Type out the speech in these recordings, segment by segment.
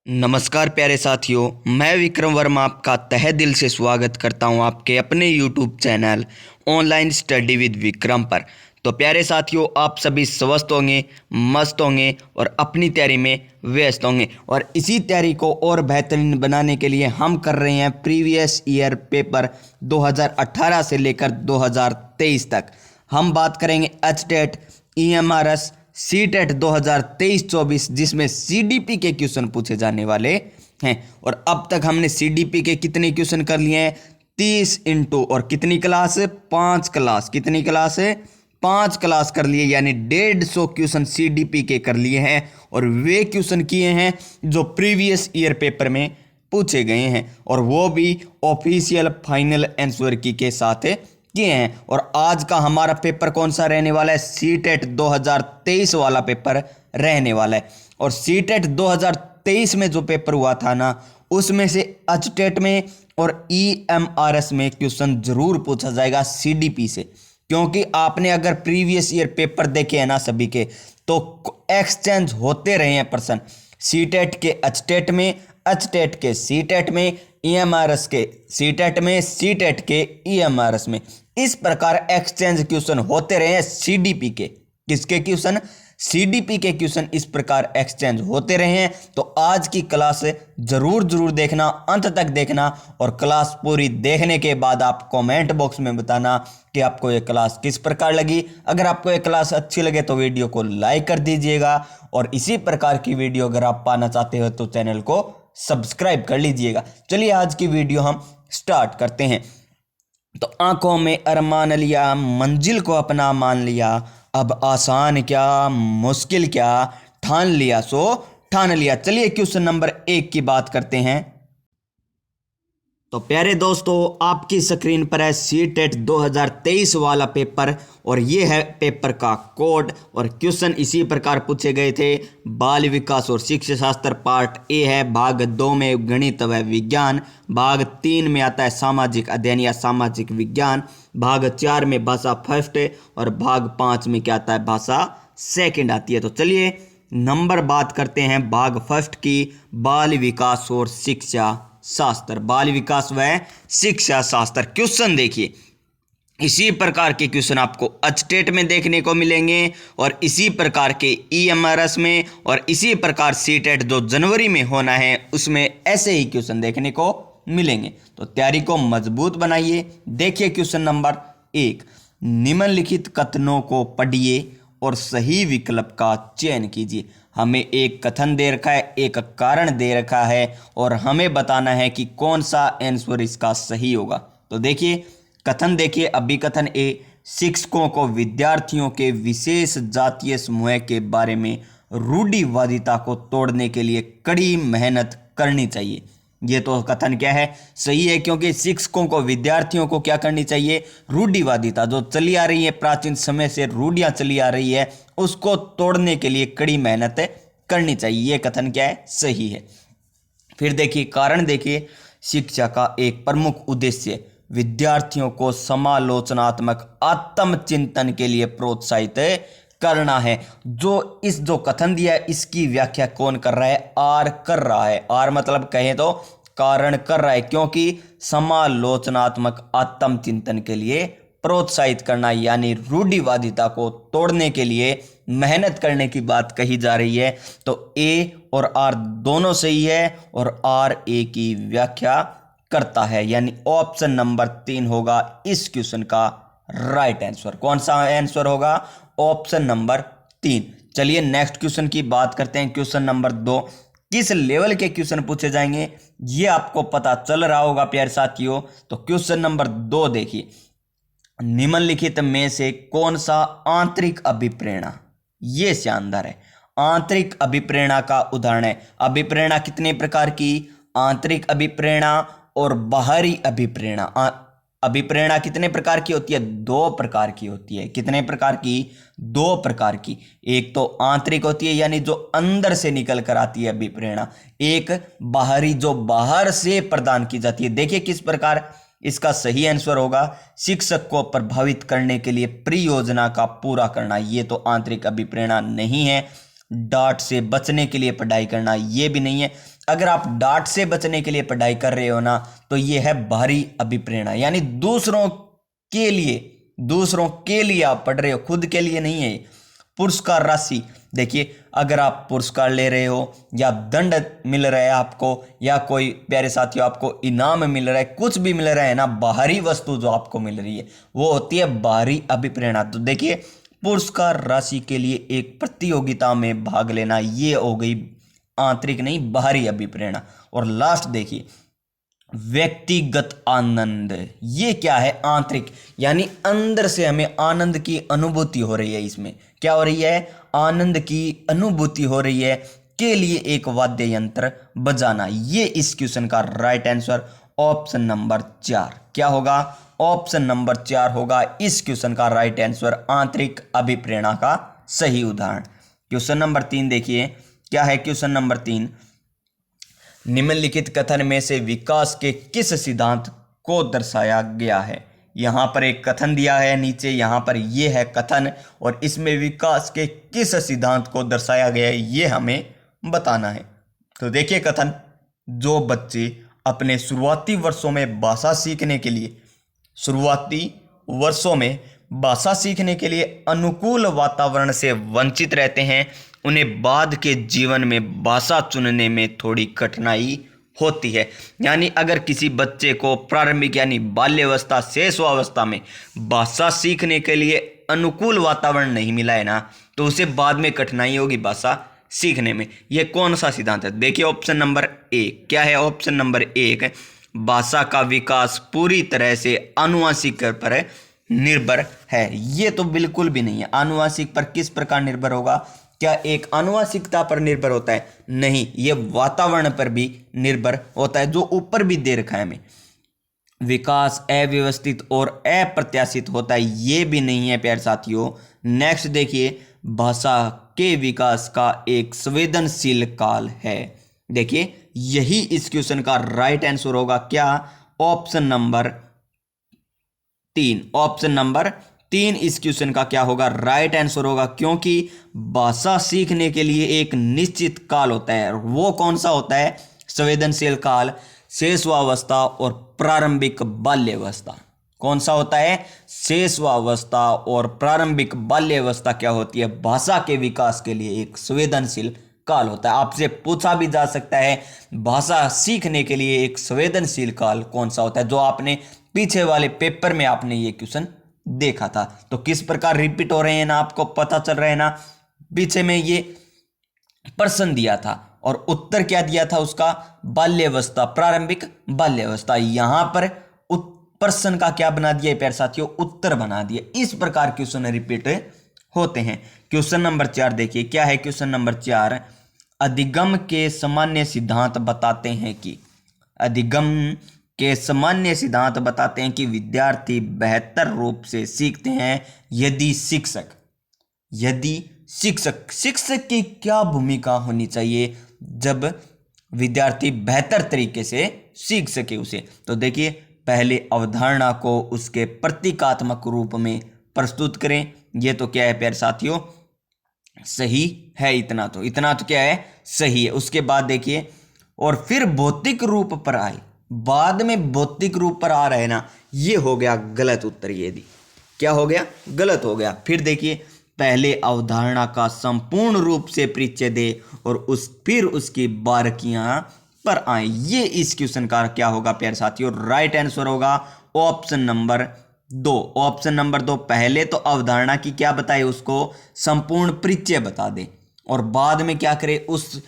नमस्कार प्यारे साथियों, मैं विक्रम वर्मा आपका तहे दिल से स्वागत करता हूं आपके अपने YouTube channel online study with Vikram पर। तो प्यारे साथियों, आप सभी स्वस्थ होंगे, मस्त होंगे और अपनी तैयारी में व्यस्त होंगे। और इसी तैयारी को और बेहतरीन बनाने के लिए हम कर रहे हैं प्रीवियस ईयर पेपर 2018 से लेकर 2023 तक। हम बात करेंगे एचटेट, EMRS, सीटेट 2023-24 जिसमें सीडीपी के क्वेश्चन पूछे जाने वाले हैं। और अब तक हमने सीडीपी के कितने क्वेश्चन कर लिए हैं? 30 इंटू और कितनी क्लास है? 5 क्लास। कितनी क्लास है? 5 क्लास कर लिए, यानी 150 क्वेश्चन सीडीपी के कर लिए हैं। और वे क्वेश्चन किए हैं जो प्रीवियस ईयर पेपर में पूछे गए हैं, और वो भी ऑफिशियल फाइनल आंसर की के साथ किए हैं। और आज का हमारा पेपर कौन सा रहने वाला है? सीटेट 2023 वाला पेपर रहने वाला है। और सीटेट 2023 में जो पेपर हुआ था ना, उसमें से एचटेट में और EMRS में क्वेश्चन जरूर पूछा जाएगा सीडीपी से। क्योंकि आपने अगर प्रीवियस ईयर पेपर देखे हैं ना सभी के, तो एक्सचेंज होते रहे हैं प्रश्न। सीटेट के एचटेट में, एचटेट के सीटेट में, EMRS के सीटेट में, सीटेट के EMRS में। इस प्रकार एक्सचेंज क्वेश्चन होते रहे हैं सीडीपी के। किसके क्वेश्चन? सीडीपी के क्वेश्चन इस प्रकार एक्सचेंज होते रहे हैं। तो आज की क्लास जरूर देखना, अंत तक देखना। और क्लास पूरी देखने के बाद आप कमेंट बॉक्स में बताना कि आपको ये क्लास किस प्रकार लगी। अगर आपको ये क्लास अच्छी लगे तो वीडियो को लाइक कर दीजिएगा, और इसी प्रकार की वीडियो अगर आप पाना चाहते हो तो चैनल को सब्सक्राइब कर लीजिएगा। चलिए आज की वीडियो हम स्टार्ट करते हैं। तो आंखों में अरमान लिया, मंजिल को अपना मान लिया, अब आसान क्या मुश्किल क्या, ठान लिया सो ठान लिया। चलिए क्वेश्चन नंबर 1 की बात करते हैं। तो प्यारे दोस्तों, आपकी स्क्रीन पर है सीटेट 2023 वाला पेपर, और ये है पेपर का कोड। और क्वेश्चन इसी प्रकार पूछे गए थे। बाल विकास और शिक्षा शास्त्र पार्ट ए है, भाग 2 में गणित व विज्ञान, भाग 3 में आता है सामाजिक अध्ययन या सामाजिक विज्ञान, भाग 4 में भाषा फर्स्ट, और भाग 5 में क्या आता है? भाषा सेकंड आती है। तो चलिए नंबर बात करते हैं भाग फर्स्ट की, बाल विकास और शिक्षा शास्त्र। बाल विकास व शिक्षा शास्त्र क्वेश्चन देखिए, इसी प्रकार के क्वेश्चन आपको एचटेट में देखने को मिलेंगे, और इसी प्रकार के EMRS में, और इसी प्रकार सीटेट जो जनवरी में होना है उसमें ऐसे ही क्वेश्चन देखने को मिलेंगे। तो तैयारी को मजबूत बनाइए। देखिए क्वेश्चन नंबर 1, निम्नलिखित कथनों को पढ़िए और सही विकल्प का चयन कीजिए। हमें एक कथन दे रखा है, एक कारण दे रखा है, और हमें बताना है कि कौन सा आंसर इसका सही होगा। तो देखिए कथन देखिए, अभी कथन ए, शिक्षकों को विद्यार्थियों के विशेष जातीय समूह के बारे में रूढ़िवादिता को तोड़ने के लिए कड़ी मेहनत करनी चाहिए। ये तो कथन क्या है? सही है, क्योंकि शिक्षकों को विद्यार्थियों को क्या करनी चाहिए? रूढ़िवादिता जो चली आ रही है, प्राचीन समय से रूढ़ियां चली आ रही है, उसको तोड़ने के लिए कड़ी मेहनत करनी चाहिए। ये कथन क्या है? सही है। फिर देखिए कारण देखिए, शिक्षा का एक प्रमुख उद्देश्य विद्यार्थियों को समालोचनात्मक आत्मचिंतन के लिए प्रोत्साहित करना है। जो कथन दिया है इसकी व्याख्या कौन कर रहा है? आर कर रहा है। आर मतलब कहें तो कारण कर रहा है, क्योंकि समालोचनात्मक आत्मचिंतन के लिए प्रोत्साहित करना, यानी रूढ़िवादिता को तोड़ने के लिए मेहनत करने की बात कही जा रही है। तो ए और आर दोनों सही है, और आर ए की व्याख्या करता है, यानी ऑप्शन नंबर 3 होगा इस क्वेश्चन का राइट आंसर। कौन सा आंसर होगा? Option number 3। चलिए नेक्स्ट क्वेश्चन की बात करते हैं। क्वेश्चन नंबर 2, किस लेवल के क्वेश्चन पूछे जाएंगे ये आपको पता चल रहा होगा प्यारे साथियों। तो क्वेश्चन नंबर 2 देखिए, निम्नलिखित में से कौन सा आंतरिक अभिप्रेरणा, ये शानदार है, आंतरिक अभिप्रेरणा का उदाहरण है। अभिप्रेरणा कितने प्रकार की? आंतरिक अभिप्रेरणा और बाहरी अभिप्रेरणा। अभिप्रेरणा कितने प्रकार की होती है? 2 प्रकार की होती है। कितने प्रकार की? 2 प्रकार की। एक तो आंतरिक होती है, यानी जो अंदर से निकल कर आती है अभिप्रेरणा। एक बाहरी, जो बाहर से प्रदान की जाती है। देखिए किस प्रकार इसका सही आंसर होगा, शिक्षक को प्रभावित करने के लिए परियोजना का पूरा करना। ये तो आंतरिक अभिप्रेरणा नहीं है। डांट से बचने के लिए पढ़ाई करना, ये भी नहीं है। अगर आप डांट से बचने के लिए पढ़ाई कर रहे हो ना, तो ये है बाहरी अभिप्रेरणा, यानी दूसरों के लिए आप पढ़ रहे हो, खुद के लिए नहीं है। पुरस्कार राशि, देखिए अगर आप पुरस्कार ले रहे हो या दंड मिल रहा है आपको, या कोई प्यारे साथियों आपको इनाम मिल रहा है, कुछ भी मिल रहा है ना, बाहरी वस्तु जो आपको मिल रही है वो होती है बाहरी अभिप्रेरणा। तो देखिए पुरस्कार राशि के लिए एक प्रतियोगिता में भाग लेना, ये हो गई आंतरिक नहीं बाहरी अभिप्रेरणा। और लास्ट देखिए व्यक्तिगत आनंद, ये क्या है? आंतरिक, यानी अंदर से हमें आनंद की अनुभूति हो रही है। इसमें क्या हो रही है? आनंद की अनुभूति हो रही है के लिए एक वाद्य यंत्र बजाना। ये इस क्वेश्चन का राइट आंसर ऑप्शन नंबर 4 क्या होगा? ऑप्शन नंबर 4 होगा इस क्वेश्चन का राइट आंसर, आंतरिक अभिप्रेरणा का सही उदाहरण। क्वेश्चन नंबर 3 देखिए क्या है। क्वेश्चन नंबर 3, निम्नलिखित कथन में से विकास के किस सिद्धांत को दर्शाया गया है? यहाँ पर एक कथन दिया है नीचे, यहाँ पर ये है कथन, और इसमें विकास के किस सिद्धांत को दर्शाया गया है ये हमें बताना है। तो देखिए कथन, जो बच्चे अपने शुरुआती वर्षों में भाषा सीखने के लिए अनुकूल वातावरण से वंचित रहते हैं, उन्हें बाद के जीवन में भाषा चुनने में थोड़ी कठिनाई होती है। यानी अगर किसी बच्चे को प्रारंभिक यानी बाल्यावस्था शिशुअवस्था में भाषा सीखने के लिए अनुकूल वातावरण नहीं मिला है ना, तो उसे बाद में कठिनाई होगी भाषा सीखने में। यह कौन सा सिद्धांत है? देखिए ऑप्शन नंबर 1 क्या है? ऑप्शन नंबर 1, भाषा का विकास पूरी तरह से आनुवंशिक पर निर्भर है। ये तो बिल्कुल भी नहीं है। आनुवंशिक पर किस प्रकार निर्भर होगा? क्या एक आनुवंशिकता पर निर्भर होता है? नहीं, ये वातावरण पर भी निर्भर होता है, जो ऊपर भी दे रखा है हमें। विकास अव्यवस्थित और अप्रत्याशित होता है, ये भी नहीं है प्यारे साथियों। नेक्स्ट देखिए, भाषा के विकास का एक संवेदनशील काल है। देखिए यही इस क्वेश्चन का राइट आंसर होगा। क्या? Option number 3। ऑप्शन नंबर 3 इस क्वेश्चन का क्या होगा? राइट आंसर होगा, क्योंकि भाषा सीखने के लिए एक निश्चित काल होता है। वो कौन सा होता है? संवेदनशील काल, शिशुअवस्था और प्रारंभिक बाल्यावस्था। कौन सा होता है? शिशुअवस्था और प्रारंभिक बाल्यावस्था क्या होती है? भाषा के विकास के लिए एक संवेदनशील काल होता है। आपसे पूछा भी जा सकता है भाषा सीखने के लिए एक संवेदनशील काल कौन सा होता है, जो आपने पीछे वाले पेपर में आपने ये क्वेश्चन देखा था। तो किस प्रकार रिपीट हो रहे हैं ना, आपको पता चल रहा है ना। पीछे में ये प्रश्न दिया था और उत्तर क्या दिया था उसका? बाल्यावस्था, प्रारंभिक बाल्यावस्था। यहां पर प्रश्न का क्या बना दिया प्यारे साथियों? उत्तर बना दिया। इस प्रकार क्वेश्चन रिपीट होते हैं। क्वेश्चन नंबर 4 देखिए क्या है। क्वेश्चन नंबर 4, अधिगम के सामान्य सिद्धांत बताते हैं कि विद्यार्थी बेहतर रूप से सीखते हैं यदि शिक्षक की क्या भूमिका होनी चाहिए जब विद्यार्थी बेहतर तरीके से सीख सके उसे। तो देखिए पहले अवधारणा को उसके प्रतीकात्मक रूप में प्रस्तुत करें। ये तो क्या है प्यारे साथियों? सही है। इतना तो क्या है? सही है। उसके बाद देखिए, और फिर भौतिक रूप पर आए। बाद में भौतिक रूप पर आ रहे हैं ना, ये हो गया गलत उत्तर। ये दी क्या हो गया? गलत हो गया। फिर देखिए, पहले अवधारणा का संपूर्ण रूप से परिचय दे और फिर उसकी बारीकियां पर आए। ये इस क्वेश्चन का क्या होगा प्यारे साथियों? राइट आंसर होगा ऑप्शन नंबर 2। ऑप्शन नंबर 2, पहले तो अवधारणा की क्या बताए? उसको संपूर्ण परिचय बता दे, और बाद में क्या करे? उस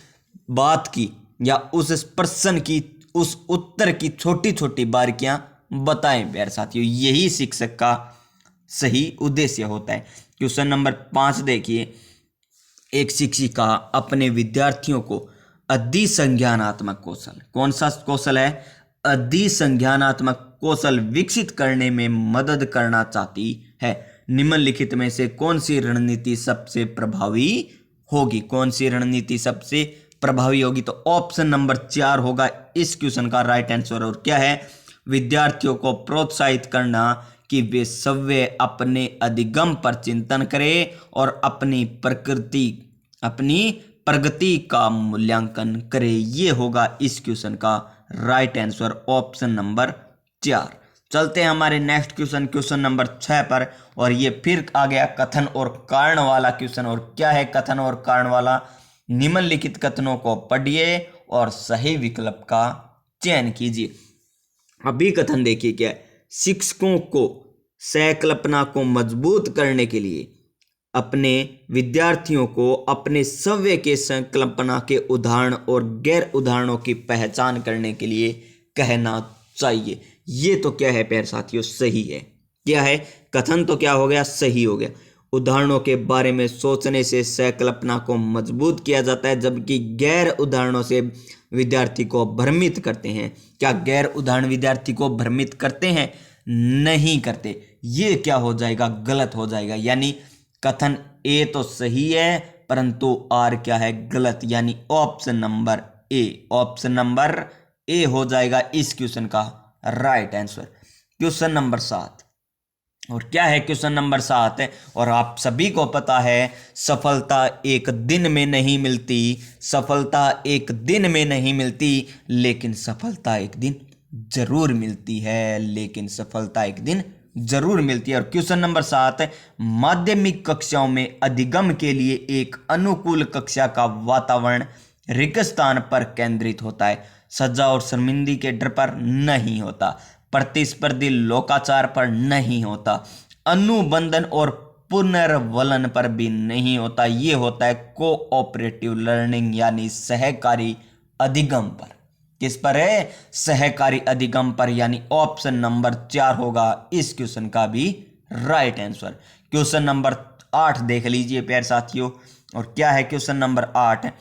बात की या उस प्रश्न की, उस उत्तर की छोटी छोटी बारीकियां बताएं प्यारे साथियों। यही शिक्षक का सही उद्देश्य होता है। क्वेश्चन नंबर 5 देखिए, एक शिक्षिका अपने विद्यार्थियों को अधिसंज्ञानात्मक कौशल, कौन सा कौशल है? अधिसंज्ञानात्मक कौशल विकसित करने में मदद करना चाहती है। निम्नलिखित में से कौन सी रणनीति सबसे प्रभावी होगी? कौन सी रणनीति सबसे प्रभावी होगी? तो ऑप्शन नंबर 4 होगा इस क्वेश्चन का राइट आंसर। और क्या है? विद्यार्थियों को प्रोत्साहित करना कि वे स्वयं अपने अधिगम पर चिंतन करें और अपनी प्रगति का मूल्यांकन करें। ये होगा इस क्वेश्चन का राइट आंसर, ऑप्शन नंबर 4। चलते हैं हमारे नेक्स्ट क्वेश्चन, क्वेश्चन नंबर 6 पर। और ये फिर आ गया कथन और कारण वाला क्वेश्चन। और क्या है कथन और कारण वाला? निम्नलिखित कथनों को पढ़िए और सही विकल्प का चयन कीजिए। अभी कथन देखिए क्या है। शिक्षकों को सहकल्पना को मजबूत करने के लिए अपने विद्यार्थियों को अपने सव्य के संकल्पना के उदाहरण और गैर उदाहरणों की पहचान करने के लिए कहना चाहिए। ये तो क्या है प्यारे साथियों? सही है। क्या है? कथन तो क्या हो गया? सही हो गया। उदाहरणों के बारे में सोचने से सहकल्पना को मजबूत किया जाता है, जबकि गैर उदाहरणों से विद्यार्थी को भ्रमित करते हैं। क्या गैर उदाहरण विद्यार्थी को भ्रमित करते हैं? नहीं करते। ये क्या हो जाएगा? गलत हो जाएगा। यानी कथन ए तो सही है, परंतु आर क्या है? गलत। यानी option number A, option number A हो जाएगा इस क्वेश्चन का राइट आंसर। Question number 7। और क्या है क्वेश्चन नंबर 7 है? और आप सभी को पता है, सफलता एक दिन में नहीं मिलती, सफलता एक दिन में नहीं मिलती, लेकिन सफलता एक दिन जरूर मिलती है, लेकिन सफलता एक दिन जरूर मिलती है। और क्वेश्चन नंबर 7 है, माध्यमिक कक्षाओं में अधिगम के लिए एक अनुकूल कक्षा का वातावरण रिक्त स्थान पर केंद्रित होता है, सजा और शर्मिंदगी के डर पर नहीं होता, प्रतिस्पर्धी लोकाचार पर नहीं होता, अनुबंधन और पुनर्वलन पर भी नहीं होता। ये होता है कोऑपरेटिव लर्निंग यानी सहकारी अधिगम पर। किस पर है? सहकारी अधिगम पर। यानी ऑप्शन नंबर 4 होगा इस क्वेश्चन का भी राइट आंसर। क्वेश्चन नंबर 8 देख लीजिए प्यारे साथियों। और क्या है क्वेश्चन नंबर 8?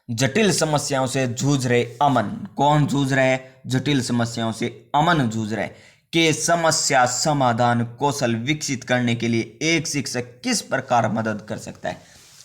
जटिल समस्याओं से जूझ रहे अमन। कौन जूझ रहे हैं? जटिल समस्याओं से अमन जूझ रहे के समस्या समाधान कौशल विकसित करने के लिए एक शिक्षक किस प्रकार मदद कर सकता है?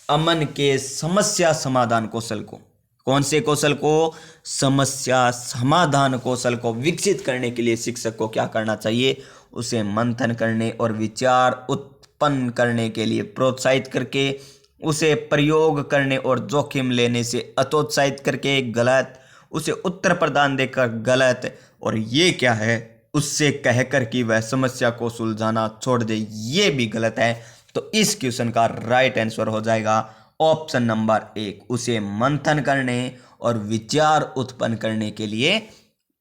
अमन के समस्या समाधान कौशल को, कौन से कौशल को? समस्या समाधान कौशल को विकसित करने के लिए शिक्षक को क्या करना चाहिए? उसे मंथन करने और विचार उत्पन्न करने के लिए प्रोत्साहित करके, उसे प्रयोग करने और जोखिम लेने से अतोत्साहित करके गलत, उसे उत्तर प्रदान देकर गलत, और ये क्या है? उससे कहकर कि वह समस्या को सुलझाना छोड़ दे, ये भी गलत है। तो इस क्वेश्चन का राइट आंसर हो जाएगा ऑप्शन नंबर 1, उसे मंथन करने और विचार उत्पन्न करने के लिए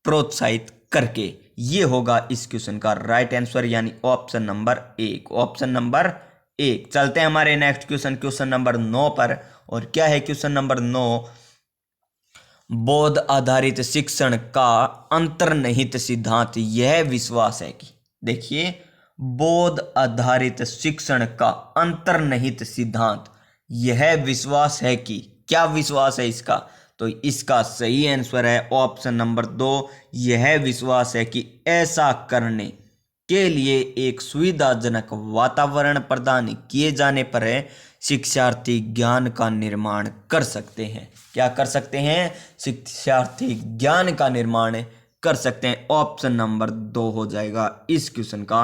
प्रोत्साहित करके। ये होगा इस क्वेश्चन का राइट आंसर, यानी ऑप्शन नंबर 1, ऑप्शन नंबर 1। चलते हैं हमारे नेक्स्ट क्वेश्चन, क्वेश्चन नंबर 9 पर। और क्या है क्वेश्चन नंबर 9? बोध आधारित शिक्षण का अंतर्निहित सिद्धांत यह विश्वास है कि, देखिए, बोध आधारित शिक्षण का अंतर्निहित सिद्धांत यह विश्वास है कि, क्या विश्वास है इसका? तो इसका सही आंसर है ऑप्शन नंबर 2, यह विश्वास है कि ऐसा करने के लिए एक सुविधाजनक वातावरण प्रदान किए जाने पर शिक्षार्थी ज्ञान का निर्माण कर सकते हैं। क्या कर सकते हैं? शिक्षार्थी ज्ञान का निर्माण कर सकते हैं। ऑप्शन नंबर 2 हो जाएगा इस क्वेश्चन का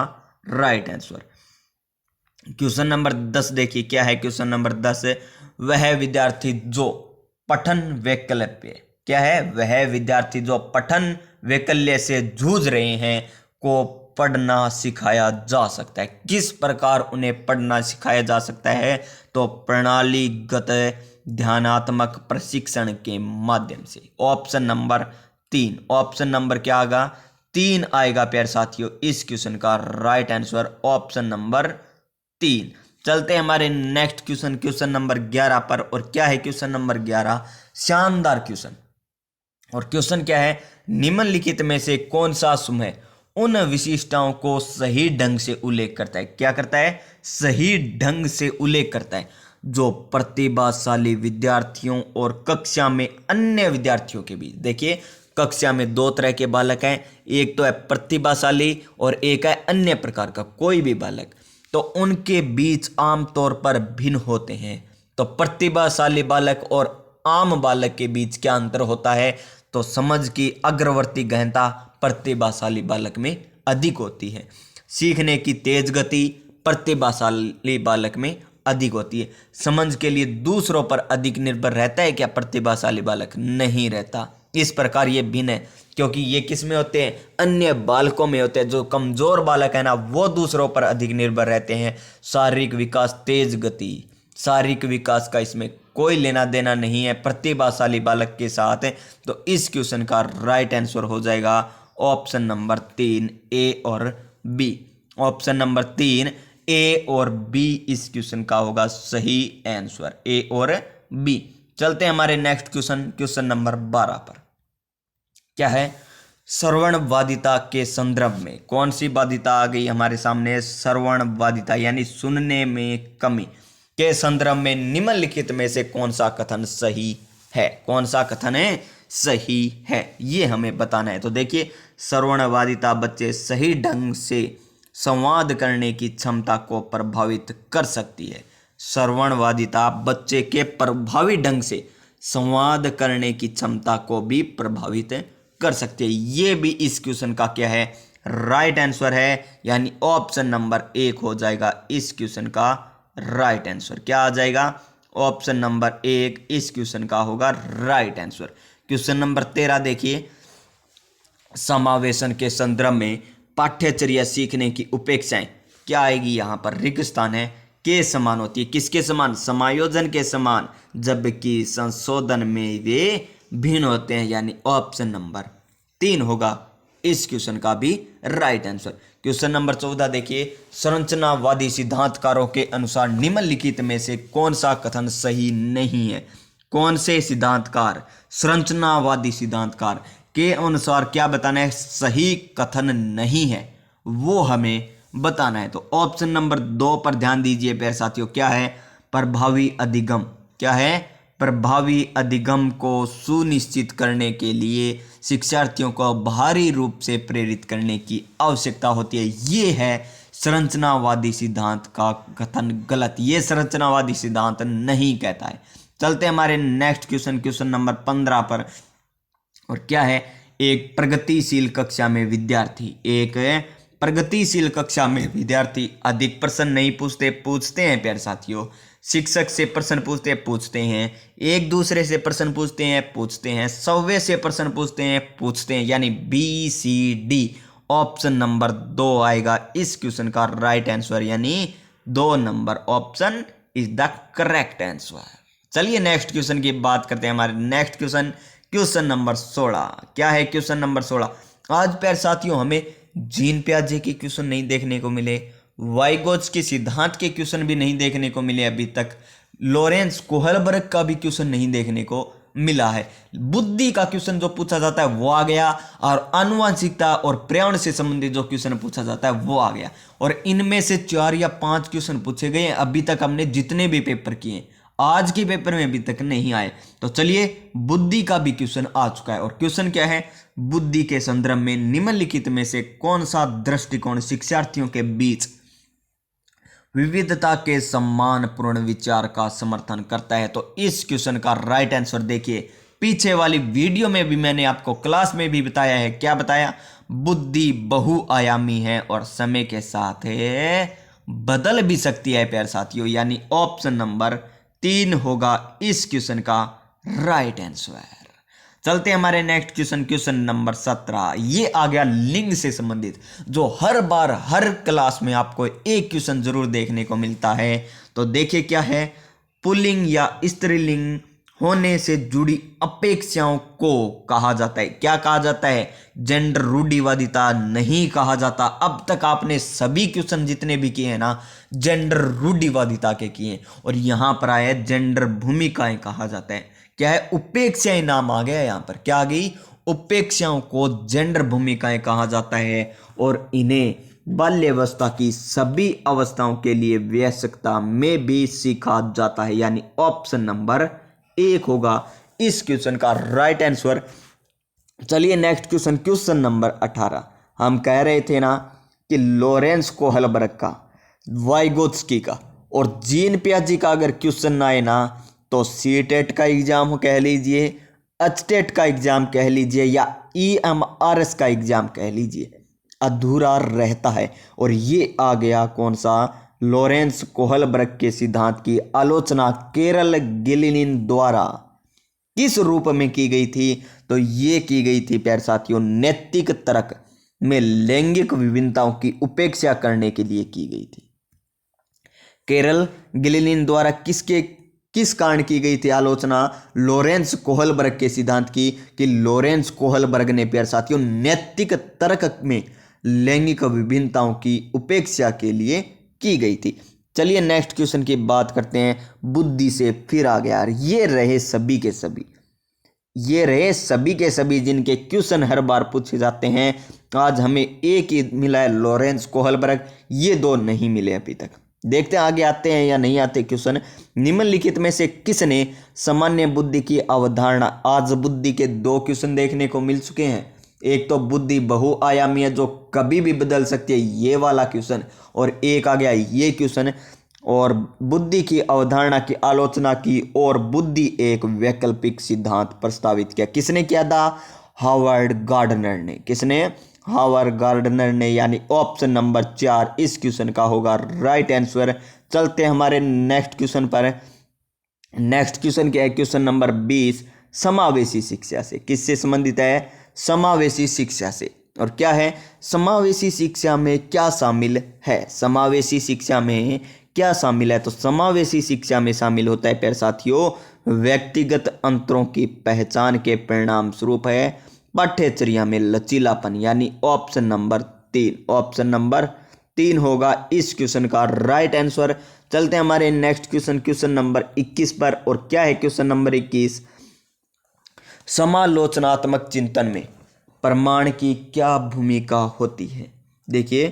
राइट आंसर। क्वेश्चन नंबर 10 देखिए क्या है क्वेश्चन नंबर 10? वह विद्यार्थी जो पठन वैकल्य, क्या है? वह विद्यार्थी जो पठन वैकल्य से जूझ रहे हैं को पढ़ना सिखाया जा सकता है। किस प्रकार उन्हें पढ़ना सिखाया जा सकता है? तो प्रणालीगत ध्यानात्मक प्रशिक्षण के माध्यम से। ऑप्शन नंबर 3, ऑप्शन नंबर क्या आएगा? 3 आएगा प्यारे साथियों इस क्वेश्चन का राइट आंसर, ऑप्शन नंबर 3। चलते हैं हमारे नेक्स्ट क्वेश्चन, क्वेश्चन नंबर 11 पर। और क्या है क्वेश्चन नंबर 11? शानदार क्वेश्चन। और क्वेश्चन क्या है? निम्नलिखित में से कौन सा समूह उन विशिष्टताओं को सही ढंग से उल्लेख करता है? क्या करता है? सही ढंग से उल्लेख करता है जो प्रतिभाशाली विद्यार्थियों और कक्षा में अन्य विद्यार्थियों के बीच। देखिए, कक्षा में 2 तरह के बालक हैं, एक तो है प्रतिभाशाली और एक है अन्य प्रकार का कोई भी बालक। तो उनके बीच आमतौर पर भिन्न होते हैं। तो प्रतिभाशाली बालक और आम बालक के बीच क्या अंतर होता है? तो समझ की अग्रवर्ती गहनता प्रतिभाशाली बालक में अधिक होती है। सीखने की तेज गति प्रतिभाशाली बालक में अधिक होती है। समझ के लिए दूसरों पर अधिक निर्भर रहता है क्या प्रतिभाशाली बालक? नहीं रहता। इस प्रकार ये भिन्न है, क्योंकि ये किस में होते हैं? अन्य बालकों में होते हैं। जो कमजोर बालक है ना, वो दूसरों पर अधिक निर्भर रहते हैं। शारीरिक विकास, तेज गति, शारीरिक विकास का इसमें कोई लेना देना नहीं है प्रतिभाशाली बालक के साथ। तो इस क्वेश्चन का राइट आंसर हो जाएगा ऑप्शन नंबर 3, ए और बी। ऑप्शन नंबर 3, ए और बी इस क्वेश्चन का होगा सही आंसर, ए और बी। चलते हैं हमारे नेक्स्ट क्वेश्चन, क्वेश्चन नंबर 12 पर। क्या है? श्रवणवादिता के संदर्भ में कौन सी वादिता आ गई हमारे सामने? श्रवणवादिता यानी सुनने में कमी के संदर्भ में निम्नलिखित में से कौन सा कथन सही है? कौन सा कथन है सही है, ये हमें बताना है। तो देखिए, श्रवणवादिता बच्चे सही ढंग से संवाद करने की क्षमता को प्रभावित कर सकती है। श्रवणवादिता बच्चे के प्रभावी ढंग से संवाद करने की क्षमता को भी प्रभावित कर सकती है। ये भी इस क्वेश्चन का क्या है? राइट आंसर है, यानी ऑप्शन नंबर 1 हो जाएगा इस क्वेश्चन का राइट आंसर। क्या आ जाएगा? ऑप्शन नंबर 1 इस क्वेश्चन का होगा राइट आंसर। क्वेश्चन नंबर 13 देखिए, समावेशन के संदर्भ में पाठ्यचर्या सीखने की उपेक्षाएं क्या आएगी? यहाँ पर रिक्त स्थान है, के समान होती है। किसके समान? समायोजन के समान, जबकि संशोधन में वे भिन्न होते हैं, यानी ऑप्शन नंबर 3 होगा इस क्वेश्चन का भी राइट आंसर। क्वेश्चन नंबर 14 देखिए, संरचनावादी सिद्धांतकारों के अनुसार निम्नलिखित में से कौन सा कथन सही नहीं है? कौन से सिद्धांतकार? संरचनावादी सिद्धांतकार के अनुसार क्या बताना है? सही कथन नहीं है, वो हमें बताना है। तो ऑप्शन नंबर 2 पर ध्यान दीजिए प्यारे साथियों। क्या है? प्रभावी अधिगम। क्या है? प्रभावी अधिगम को सुनिश्चित करने के लिए शिक्षार्थियों को बाहरी रूप से प्रेरित करने की आवश्यकता होती है। ये है संरचनावादी सिद्धांत का कथन गलत। ये संरचनावादी सिद्धांत नहीं कहता है। चलते हैं हमारे नेक्स्ट क्वेश्चन, क्वेश्चन नंबर 15 पर। और क्या है? एक प्रगतिशील कक्षा में विद्यार्थी, एक प्रगतिशील कक्षा में विद्यार्थी अधिक प्रश्न नहीं पूछते हैं प्यारे साथियों। शिक्षक से प्रश्न पूछते हैं, एक दूसरे से प्रश्न पूछते हैं, सौवे से प्रश्न पूछते हैं, यानी BCD। ऑप्शन नंबर 2 आएगा इस क्वेश्चन का राइट आंसर, यानी 2 number option is the correct answer. चलिए नेक्स्ट क्वेश्चन की बात करते हैं। हमारे नेक्स्ट क्वेश्चन, क्वेश्चन नंबर 16। क्या है क्वेश्चन नंबर 16? आज प्यारे साथियों हमें जीन पियाजे के क्वेश्चन नहीं देखने को मिले, वाइगोत्स के सिद्धांत के क्वेश्चन भी नहीं देखने को मिले अभी तक, लॉरेंस कोहलबर्ग का भी क्वेश्चन नहीं देखने को मिला है। बुद्धि का क्वेश्चन जो पूछा जाता है वो आ गया, और आनुवंशिकता और पर्यावरण से संबंधित जो क्वेश्चन पूछा जाता है वो आ गया। और इनमें से 4 या 5 क्वेश्चन पूछे गए अभी तक हमने जितने भी पेपर किए, आज के पेपर में अभी तक नहीं आए। तो चलिए, बुद्धि का भी क्वेश्चन आ चुका है। और क्वेश्चन क्या है? बुद्धि के संदर्भ में निम्नलिखित में से कौन सा दृष्टिकोण शिक्षार्थियों के बीच विविधता के सम्मानपूर्ण विचार का समर्थन करता है? तो इस क्वेश्चन का राइट आंसर देखिए, पीछे वाली वीडियो में भी मैंने आपको क्लास में भी बताया है। क्या बताया? बुद्धि बहुआयामी है और समय के साथ बदल भी सकती है प्यारे साथियों, यानी ऑप्शन नंबर 3 होगा इस क्वेश्चन का राइट आंसर। चलते हैं हमारे नेक्स्ट क्वेश्चन, क्वेश्चन नंबर 17। ये आ गया लिंग से संबंधित, जो हर बार हर क्लास में आपको एक क्वेश्चन जरूर देखने को मिलता है। तो देखिए क्या है? पुल्लिंग या स्त्रीलिंग होने से जुड़ी अपेक्षाओं को कहा जाता है, क्या कहा जाता है? जेंडर रूढ़िवादिता नहीं कहा जाता। अब तक आपने सभी क्वेश्चन जितने भी किए हैं ना, जेंडर रूढ़िवादिता के किए, और यहां पर आया जेंडर भूमिकाएं कहा जाता है। क्या है? उपेक्षाएं नाम आ गया यहां पर। क्या आ गई? उपेक्षाओं को जेंडर भूमिकाएं कहा जाता है, और इन्हें बाल्यावस्था की सभी अवस्थाओं के लिए वयस्कता में भी सीखा जाता है, यानी ऑप्शन नंबर 1 होगा इस क्वेश्चन का राइट आंसर। चलिए नेक्स्ट क्वेश्चन, क्वेश्चन नंबर 18। हम कह रहे थे ना कि लॉरेंस कोहलबर्ग का, वाइगोत्स्की का और जीन पियाजे का अगर क्वेश्चन आए ना, तो सीटेट का एग्जाम कह लीजिए, एचटेट का एग्जाम कह लीजिए, या EMRS का एग्जाम कह लीजिए, अधूरा रहता है। और ये आ गया कौन सा? लॉरेंस कोहलबर्ग के सिद्धांत की आलोचना केरल गिलिनिन द्वारा किस रूप में की गई थी? तो ये की गई थी प्यारे साथियों नैतिक तर्क में लैंगिक विभिन्नताओं की उपेक्षा करने के लिए की गई थी। केरल गिलिनिन द्वारा किस कारण की गई थी आलोचना? लॉरेंस कोहलबर्ग के सिद्धांत की, कि लॉरेंस कोहलबर्ग ने प्यारे साथियों नैतिक तर्क में लैंगिक विभिन्नताओं की उपेक्षा के लिए की गई थी। चलिए नेक्स्ट क्वेश्चन की बात करते हैं। बुद्धि से फिर आ गया यार, ये रहे सभी के सभी जिनके क्वेश्चन हर बार पूछे जाते हैं। आज हमें एक ही मिला है लॉरेंस कोहलबर्ग, ये दो नहीं मिले अभी तक। देखते हैं आगे आते हैं या नहीं आते क्वेश्चन। निम्नलिखित में से किसने सामान्य बुद्धि की अवधारणा? आज बुद्धि के दो क्वेश्चन देखने को मिल चुके हैं। एक तो बुद्धि बहुआयामी है जो कभी भी बदल सकती है, ये वाला क्वेश्चन, और एक आ गया ये क्वेश्चन। और बुद्धि की अवधारणा की आलोचना की और बुद्धि एक वैकल्पिक सिद्धांत प्रस्तावित किया। किसने किया था? हावर्ड गार्डनर ने। किसने? हावर्ड गार्डनर ने, यानी ऑप्शन नंबर 4 इस क्वेश्चन का होगा राइट आंसर। चलते हैं हमारे नेक्स्ट क्वेश्चन पर। नेक्स्ट क्वेश्चन क्या है? क्वेश्चन नंबर 20 समावेशी शिक्षा से। किससे संबंधित है? समावेशी शिक्षा से। और क्या है समावेशी शिक्षा में क्या शामिल है? समावेशी शिक्षा में क्या शामिल है? तो समावेशी शिक्षा में शामिल होता है प्यारे साथियों व्यक्तिगत अंतरों की पहचान के परिणाम स्वरूप है पाठ्यचर्या में लचीलापन, यानी ऑप्शन नंबर 3। ऑप्शन नंबर 3 होगा इस क्वेश्चन का राइट आंसर। चलते हैं हमारे नेक्स्ट क्वेश्चन, क्वेश्चन नंबर 21 पर। और क्या है क्वेश्चन नंबर 21? समालोचनात्मक चिंतन में प्रमाण की क्या भूमिका होती है? देखिए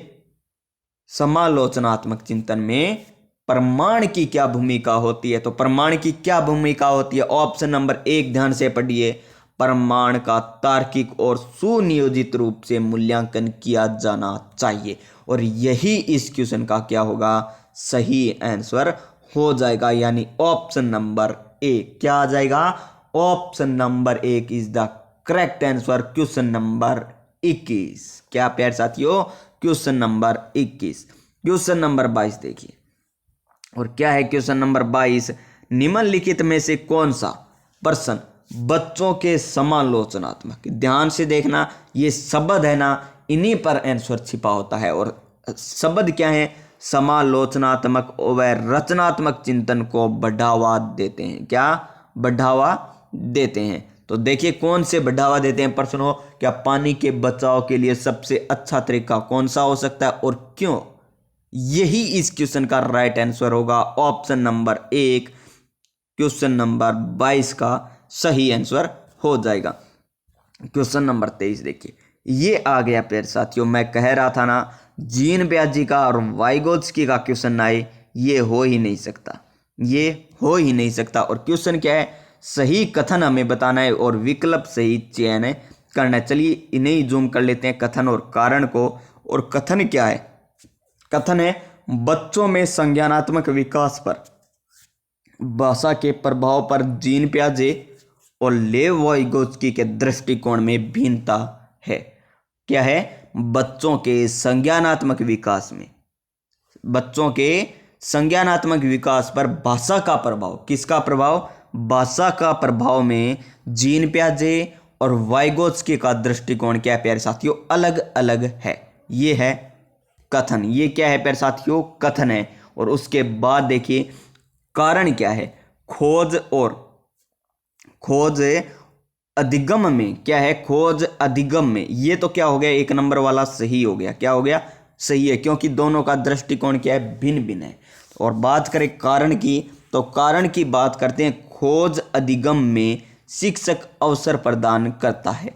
समालोचनात्मक चिंतन में प्रमाण की क्या भूमिका होती है? तो प्रमाण की क्या भूमिका होती है? ऑप्शन नंबर 1 ध्यान से पढ़िए। प्रमाण का तार्किक और सुनियोजित रूप से मूल्यांकन किया जाना चाहिए। और यही इस क्वेश्चन का क्या होगा? सही आंसर हो जाएगा, यानी ऑप्शन नंबर 1 क्या आ जाएगा? Option number 1 is the correct answer. Question number 21 क्या प्यारे साथियों? Question number 21। क्वेश्चन नंबर 22 देखिए। और क्या है क्वेश्चन नंबर 22? निम्नलिखित में से कौन सा प्रश्न बच्चों के समालोचनात्मक, ध्यान से देखना ये शब्द है ना, इन्हीं पर आंसर छिपा होता है। और शब्द क्या है? समालोचनात्मक व रचनात्मक चिंतन को बढ़ावा देते हैं। क्या बढ़ावा देते हैं? तो देखिए कौन से बढ़ावा देते हैं प्रश्नों। क्या पानी के बचाव के लिए सबसे अच्छा तरीका कौन सा हो सकता है और क्यों? यही इस क्वेश्चन का राइट आंसर होगा। ऑप्शन नंबर 1 क्वेश्चन नंबर 22 का सही आंसर हो जाएगा। क्वेश्चन नंबर 23 देखिए, ये आ गया प्यारे साथियों। मैं कह रहा था ना जीन ब्याजी का और वाइगोत्स्की का क्वेश्चन आए, ये हो ही नहीं सकता, ये हो ही नहीं सकता। और क्वेश्चन क्या है? सही कथन हमें बताना है और विकल्प सही चयन करना है। चलिए इन्हें ही जूम कर लेते हैं कथन और कारण को। और कथन क्या है? कथन है बच्चों में संज्ञानात्मक विकास पर भाषा के प्रभाव पर जीन पियाजे और लेव वाइगोत्स्की के दृष्टिकोण में भिन्नता है। क्या है? बच्चों के संज्ञानात्मक विकास में, बच्चों के संज्ञानात्मक विकास पर भाषा का प्रभाव, किसका प्रभाव? भाषा का प्रभाव में जीन पियाजे और वाइगोत्स्की का दृष्टिकोण क्या है प्यारे साथियों? अलग अलग है। ये है कथन। ये क्या है प्यारे साथियों? कथन है। और उसके बाद देखिए कारण क्या है? खोज और खोज अधिगम में क्या है? खोज अधिगम में। ये तो क्या हो गया? 1 नंबर वाला सही हो गया। क्या हो गया? सही है, क्योंकि दोनों का दृष्टिकोण क्या है? भिन्न भिन्न है। और बात करें कारण की, तो कारण की बात करते हैं खोज अधिगम में शिक्षक अवसर प्रदान करता है,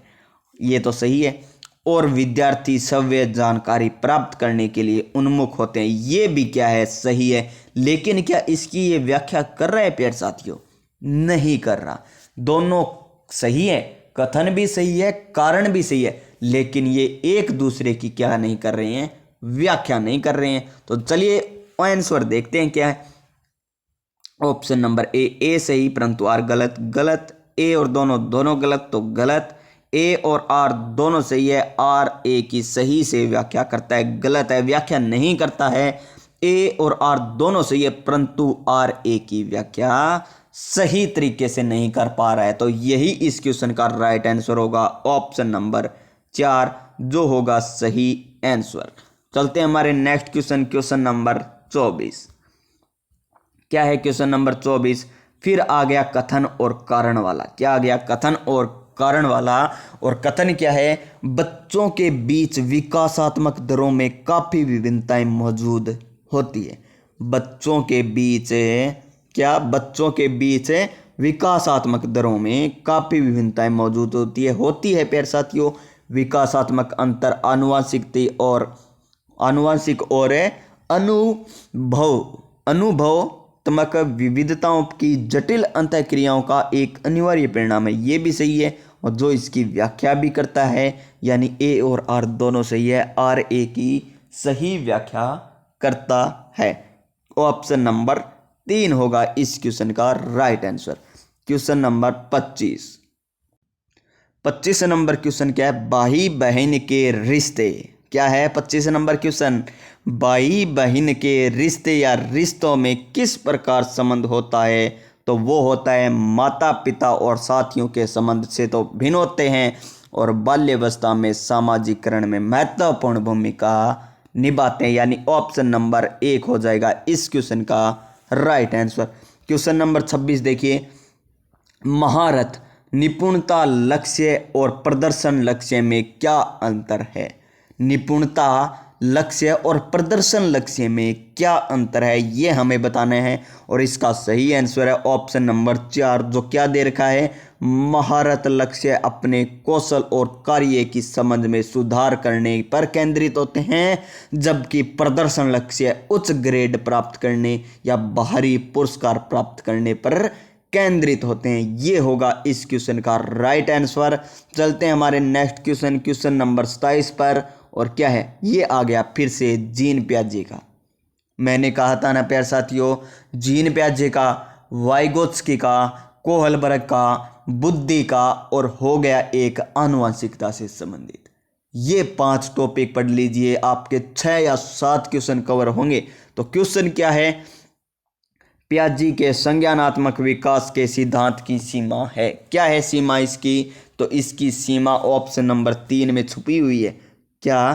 ये तो सही है। और विद्यार्थी सव्य जानकारी प्राप्त करने के लिए उन्मुख होते हैं, ये भी क्या है? सही है। लेकिन क्या इसकी ये व्याख्या कर रहा है प्यारे साथियों? नहीं कर रहा। दोनों सही है, कथन भी सही है, कारण भी सही है, लेकिन ये एक दूसरे की क्या नहीं कर रहे हैं? व्याख्या नहीं कर रहे हैं। तो चलिए आंसर देखते हैं क्या है। ऑप्शन नंबर ए सही परंतु आर गलत। गलत। ए और दोनों गलत, तो गलत। ए और आर दोनों सही है, आर ए की सही से व्याख्या करता है, गलत है, व्याख्या नहीं करता है। ए और आर दोनों सही है, परंतु आर ए की व्याख्या सही तरीके से नहीं कर पा रहा है। तो यही इस क्वेश्चन का राइट आंसर होगा, ऑप्शन नंबर 4 जो होगा सही आंसर। चलते हैं हमारे नेक्स्ट क्वेश्चन, क्वेश्चन नंबर 24। क्या है क्वेश्चन नंबर 24? फिर आ गया कथन और कारण वाला। क्या आ गया? कथन और कारण वाला। और कथन क्या है? बच्चों के बीच विकासात्मक दरों में काफी विभिन्नताएं मौजूद होती है। बच्चों के बीच क्या? बच्चों के बीच विकासात्मक दरों में काफी विभिन्नताएं मौजूद होती है प्यारे साथियों। विकासात्मक अंतर आनुवांशिक और अनुभवात्मक विविधताओं की जटिल अंतःक्रियाओं का एक अनिवार्य परिणाम है। ये भी सही है, और जो इसकी व्याख्या भी करता है, यानी ए और आर दोनों सही है। आर ए की सही व्याख्या करता है। ऑप्शन नंबर 3 होगा इस क्वेश्चन का right answer. Question number 25 number question क्या है? भाई बहन के रिश्ते। क्या है 25 नंबर क्वेश्चन? भाई बहन के रिश्ते या रिश्तों में किस प्रकार संबंध होता है? तो वो होता है माता पिता और साथियों के संबंध से तो भिन्न होते हैं, और बाल्यावस्था में सामाजिकरण में महत्वपूर्ण भूमिका निभाते हैं। यानी ऑप्शन नंबर 1 हो जाएगा इस क्वेश्चन का राइट आंसर। क्वेश्चन नंबर 26 देखिए, महारत, निपुणता लक्ष्य और प्रदर्शन लक्ष्य में क्या अंतर है? निपुणता लक्ष्य और प्रदर्शन लक्ष्य में क्या अंतर है, ये हमें बताना है। और इसका सही आंसर है ऑप्शन नंबर 4, जो क्या दे रखा है? महारत लक्ष्य अपने कौशल और कार्य की समझ में सुधार करने पर केंद्रित होते हैं, जबकि प्रदर्शन लक्ष्य उच्च ग्रेड प्राप्त करने या बाहरी पुरस्कार प्राप्त करने पर केंद्रित होते हैं। ये होगा इस क्वेश्चन का राइट आंसर। चलते हैं हमारे नेक्स्ट क्वेश्चन, क्वेश्चन नंबर 27 पर। और क्या है? ये आ गया फिर से जीन पियाजे का। मैंने कहा था ना प्यारे साथियों, जीन पियाजे का, वाइगोत्स्की का, कोहलबर्ग का, बुद्धि का, और हो गया एक आनुवंशिकता से संबंधित। ये 5 टॉपिक पढ़ लीजिए, आपके 6 या 7 क्वेश्चन कवर होंगे। तो क्वेश्चन क्या है? पियाजे के संज्ञानात्मक विकास के सिद्धांत की सीमा है। क्या है सीमा इसकी? तो इसकी सीमा ऑप्शन नंबर 3 में छुपी हुई है। क्या?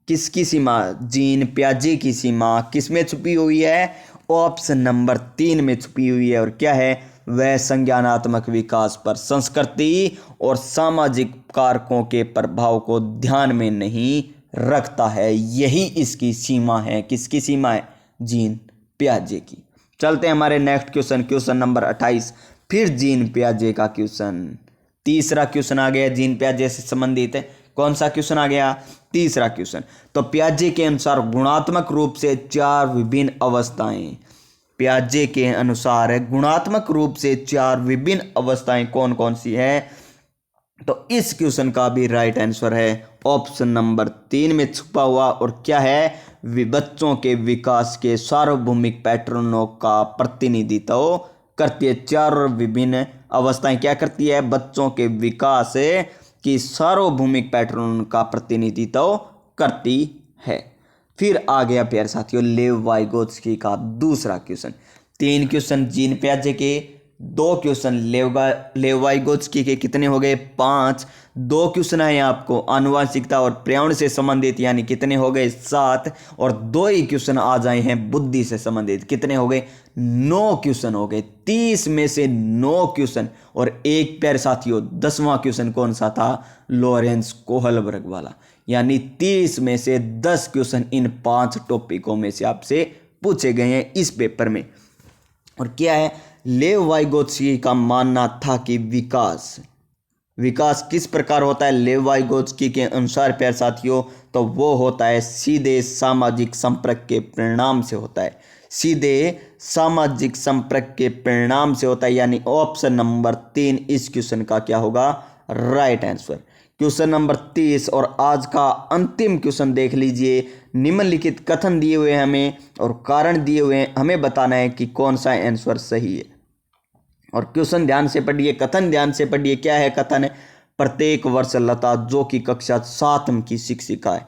किसकी सीमा? जीन पियाजे की सीमा किस में छुपी हुई है? ऑप्शन नंबर 3 में छुपी हुई है। और क्या है? वह संज्ञानात्मक विकास पर संस्कृति और सामाजिक कारकों के प्रभाव को ध्यान में नहीं रखता है। यही इसकी सीमा है। किसकी सीमा है? जीन पियाजे की। चलते हैं हमारे नेक्स्ट क्वेश्चन, क्वेश्चन नंबर 28। फिर जीन पियाजे का क्वेश्चन, तीसरा क्वेश्चन आ गया जीन पियाजे से संबंधित है। कौन सा क्वेश्चन आ गया? तीसरा क्वेश्चन। तो पियाजे के अनुसार गुणात्मक रूप से 4 विभिन्न अवस्थाएं, पियाजे के अनुसार गुणात्मक रूप से 4 विभिन्न अवस्थाएं कौन कौन सी है? तो इस क्वेश्चन का भी राइट आंसर है ऑप्शन नंबर 3 में छुपा हुआ। और क्या है? बच्चों के विकास के सार्वभौमिक पैटर्नों का प्रतिनिधित्व करती है। 4 विभिन्न अवस्थाएं क्या करती है? बच्चों के विकास की सार्वभौमिक पैटर्न का प्रतिनिधित्व करती है। फिर आ गया प्यारे साथियों लेव वाइगोत्स्की का दूसरा क्वेश्चन। 3 क्वेश्चन जीन पियाजे के, 2 क्वेश्चन लेव वाइगोत्स्की के, कितने हो गए? 5। 2 क्वेश्चन है आपको आनुवंशिकता और पर्यावरण से संबंधित, यानी कितने हो गए? 7। और 2 ही क्वेश्चन आ जाए हैं बुद्धि से संबंधित, कितने हो गए? 9 क्वेश्चन हो गए। 30 में से 9 क्वेश्चन। और एक प्यारे साथियों 10वां क्वेश्चन कौन सा था? लॉरेंस कोहलबर्ग वाला। यानी 30 में से 10 क्वेश्चन इन 5 टॉपिकों में से आपसे पूछे गए हैं इस पेपर में। और क्या है? लेव वाइगोत्स्की का मानना था कि विकास किस प्रकार होता है? लेव वाइगोत्स्की के अनुसार प्यारे साथियों, तो वो होता है सीधे सामाजिक संपर्क के परिणाम से होता है। सीधे सामाजिक संपर्क के परिणाम से होता है। यानी ऑप्शन नंबर 3 इस क्वेश्चन का क्या होगा? Right answer. क्वेश्चन नंबर 30 और आज का अंतिम क्वेश्चन देख लीजिए। निम्नलिखित कथन दिए हुए हैं हमें और कारण दिए हुए हैं, हमें बताना है कि कौन सा आंसर सही है। और क्वेश्चन ध्यान से पढ़िए, कथन ध्यान से पढ़िए। क्या है कथन? है प्रत्येक वर्ष लता, जो कि कक्षा 7 की शिक्षिका है,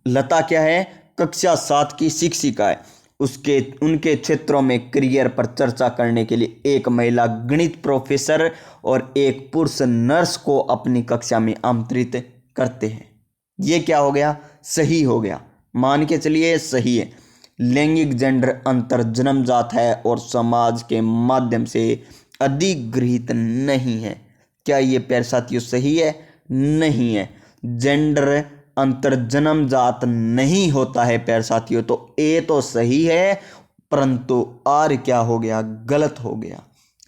लता क्या है? कक्षा 7 की शिक्षिका है, उसके उनके क्षेत्रों में करियर पर चर्चा करने के लिए एक महिला गणित प्रोफेसर और एक पुरुष नर्स को अपनी कक्षा में आमंत्रित करते हैं। ये क्या हो गया? सही हो गया, मान के चलिए सही है। लैंगिक जेंडर अंतर जन्मजात है और समाज के माध्यम से अधिगृहित नहीं है। क्या ये प्यारे साथियों सही है? नहीं है, जेंडर अंतर जन्मजात नहीं होता है प्यारे साथियों। तो ए तो सही है, परंतु आर क्या हो गया? गलत हो गया।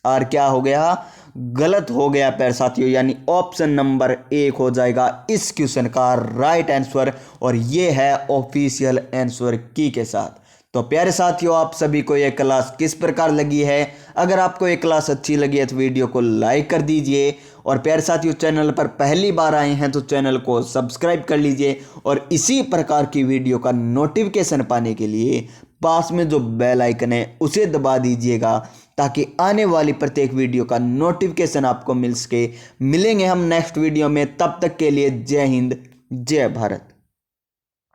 आर क्या हो गया? गलत हो गया प्यारे साथियों, यानी ऑप्शन नंबर 1 हो जाएगा इस क्वेश्चन का राइट आंसर, और ये है ऑफिशियल आंसर की के साथ। तो प्यारे साथियों, आप सभी को यह क्लास किस प्रकार लगी है? अगर आपको ये क्लास अच्छी लगी है तो वीडियो को लाइक कर दीजिए, और प्यारे साथियों चैनल पर पहली बार आए हैं तो चैनल को सब्सक्राइब कर लीजिए, और इसी प्रकार की वीडियो का नोटिफिकेशन पाने के लिए पास में जो बेल आइकन है उसे दबा दीजिएगा, ताकि आने वाली प्रत्येक वीडियो का नोटिफिकेशन आपको मिल सके। मिलेंगे हम नेक्स्ट वीडियो में, तब तक के लिए जय हिंद, जय भारत।